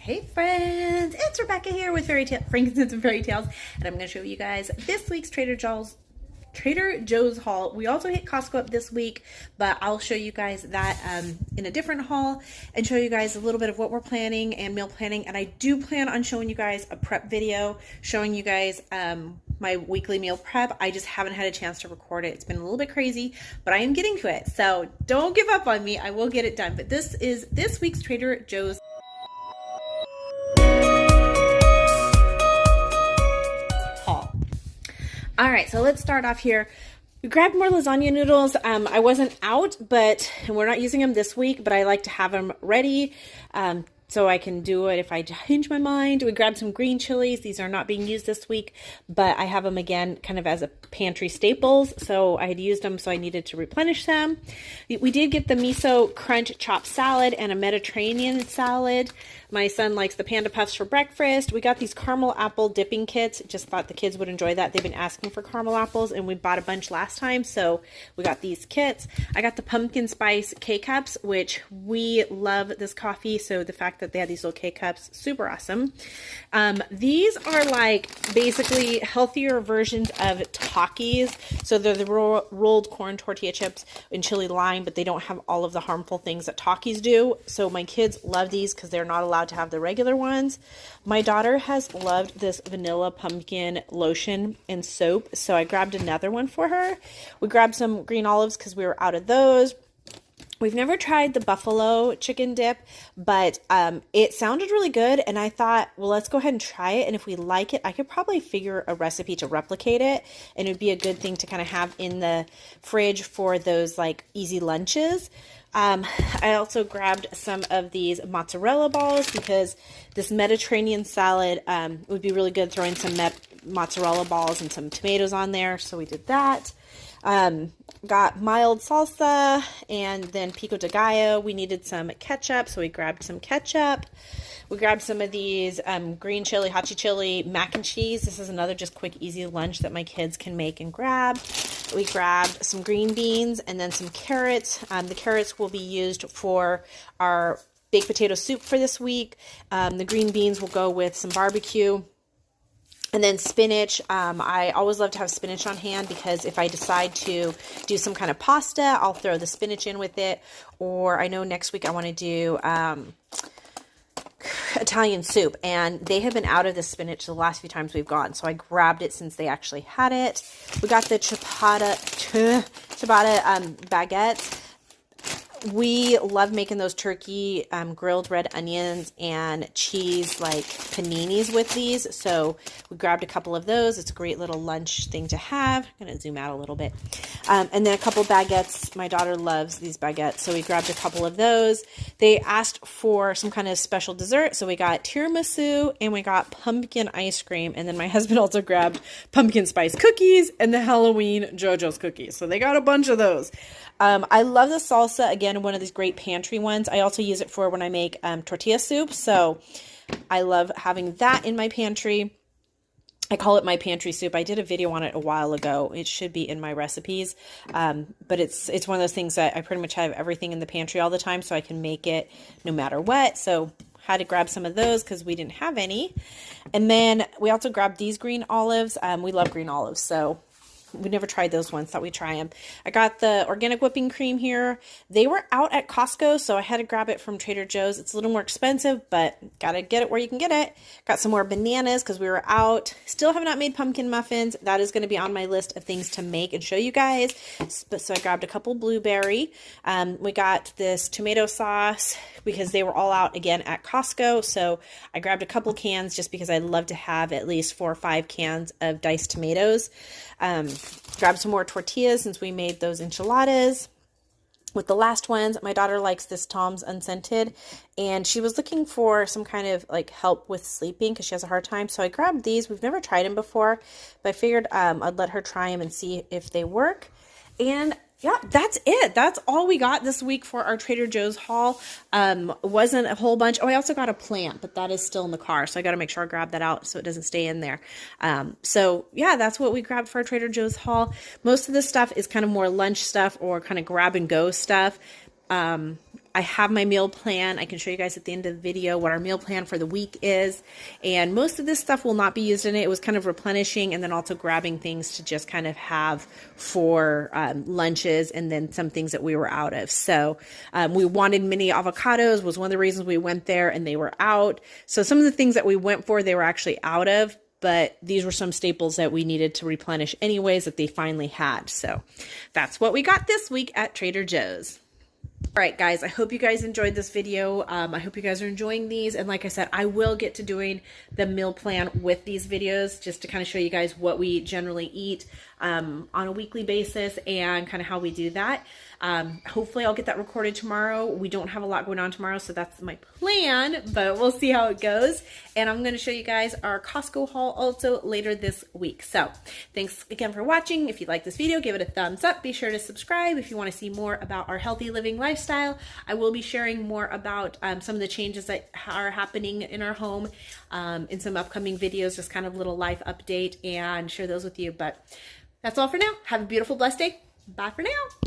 Hey friends, it's Rebecca here with Frankincense and Fairy Tales, and I'm going to show you guys this week's Trader Joe's haul. We also hit Costco up this week, but I'll show you guys that in a different haul and show you guys a little bit of what we're planning and meal planning. And I do plan on showing you guys a prep video, showing you guys my weekly meal prep. I just haven't had a chance to record it. It's been a little bit crazy, but I am getting to it. So don't give up on me. I will get it done. But this is this week's Trader Joe's haul. All right, so let's start off here. We grabbed more lasagna noodles. I wasn't out, but we're not using them this week, but I like to have them ready so I can do it if I change my mind. We grabbed some green chilies. These are not being used this week, but I have them again kind of as a pantry staples. So I had used them, so I needed to replenish them. We did get the miso crunch chopped salad and a Mediterranean salad. My son likes the Panda Puffs for breakfast. We got these caramel apple dipping kits. Just thought the kids would enjoy that. They've been asking for caramel apples, and we bought a bunch last time, so we got these kits. I got the pumpkin spice K-Cups, which we love this coffee, so the fact that they had these little K-Cups, super awesome. These are like basically healthier versions of Takis. So they're the rolled corn tortilla chips in chili lime, but they don't have all of the harmful things that Takis do. So my kids love these because they're not allowed to have the regular ones. My daughter has loved this vanilla pumpkin lotion and soap, so I grabbed another one for her. We grabbed some green olives because we were out of those. We've never tried the buffalo chicken dip, but it sounded really good, and I thought, well, let's go ahead and try it, and if we like it, I could probably figure a recipe to replicate it, and it would be a good thing to kind of have in the fridge for those like easy lunches. I also grabbed some of these mozzarella balls because this Mediterranean salad would be really good throwing some mozzarella balls and some tomatoes on there, so we did that. Got mild salsa and then pico de gallo. We needed some ketchup, so we grabbed some ketchup. We grabbed some of these green chili, hachi chili, mac and cheese. This is another just quick, easy lunch that my kids can make and grab. We grabbed some green beans and then some carrots. The carrots will be used for our baked potato soup for this week. The green beans will go with some barbecue. And then spinach. I always love to have spinach on hand because if I decide to do some kind of pasta, I'll throw the spinach in with it. Or I know next week I want to do Italian soup, and they have been out of the spinach the last few times we've gone, so I grabbed it since they actually had it. We got the ciabatta baguettes. We love making those turkey grilled red onions and cheese like paninis with these, so we grabbed a couple of those. It's a great little lunch thing to have. I'm going to zoom out a little bit. And then a couple baguettes. My daughter loves these baguettes, so we grabbed a couple of those. They asked for some kind of special dessert, so we got tiramisu and we got pumpkin ice cream, and then my husband also grabbed pumpkin spice cookies and the Halloween JoJo's cookies, so they got a bunch of those. I love the salsa, again, one of these great pantry ones. I also use it for when I make tortilla soup, so I love having that in my pantry. I call it my pantry soup. I did a video on it a while ago. It should be in my recipes, but it's one of those things that I pretty much have everything in the pantry all the time, so I can make it no matter what. So had to grab some of those because we didn't have any. And then we also grabbed these green olives. We love green olives, so we never tried those ones, thought we'd try them. I got the organic whipping cream here. They were out at Costco, so I had to grab it from Trader Joe's. It's a little more expensive, but gotta get it where you can get it. Got some more bananas because we were out. Still have not made pumpkin muffins. That is going to be on my list of things to make and show you guys. So I grabbed a couple blueberry. We got this tomato sauce because they were all out again at Costco, so I grabbed a couple cans just because I'd love to have at least 4 or 5 cans of diced tomatoes. Grab some more tortillas since we made those enchiladas with the last ones. My daughter likes this Tom's Unscented, and she was looking for some kind of like help with sleeping because she has a hard time. So I grabbed these. We've never tried them before, but I figured I'd let her try them and see if they work. And yeah, that's it. That's all we got this week for our Trader Joe's haul. Wasn't a whole bunch. Oh, I also got a plant, but that is still in the car, so I got to make sure I grab that out so it doesn't stay in there. So yeah, that's what we grabbed for our Trader Joe's haul. Most of this stuff is kind of more lunch stuff or kind of grab and go stuff. I have my meal plan. I can show you guys at the end of the video what our meal plan for the week is. And most of this stuff will not be used in it. It was kind of replenishing and then also grabbing things to just kind of have for lunches, and then some things that we were out of. So we wanted mini avocados was one of the reasons we went there, and they were out. So some of the things that we went for, they were actually out of, but these were some staples that we needed to replenish anyways that they finally had. So that's what we got this week at Trader Joe's. All right, guys, I hope you guys enjoyed this video. I hope you guys are enjoying these. And like I said, I will get to doing the meal plan with these videos just to kind of show you guys what we generally eat on a weekly basis and kind of how we do that. Hopefully I'll get that recorded tomorrow. We don't have a lot going on tomorrow, so that's my plan, but we'll see how it goes. And I'm going to show you guys our Costco haul also later this week. So thanks again for watching. If you like this video, give it a thumbs up. Be sure to subscribe if you want to see more about our healthy living lifestyle. I will be sharing more about some of the changes that are happening in our home in some upcoming videos, just kind of little life update, and share those with you. But that's all for now. Have a beautiful, blessed day. Bye for now.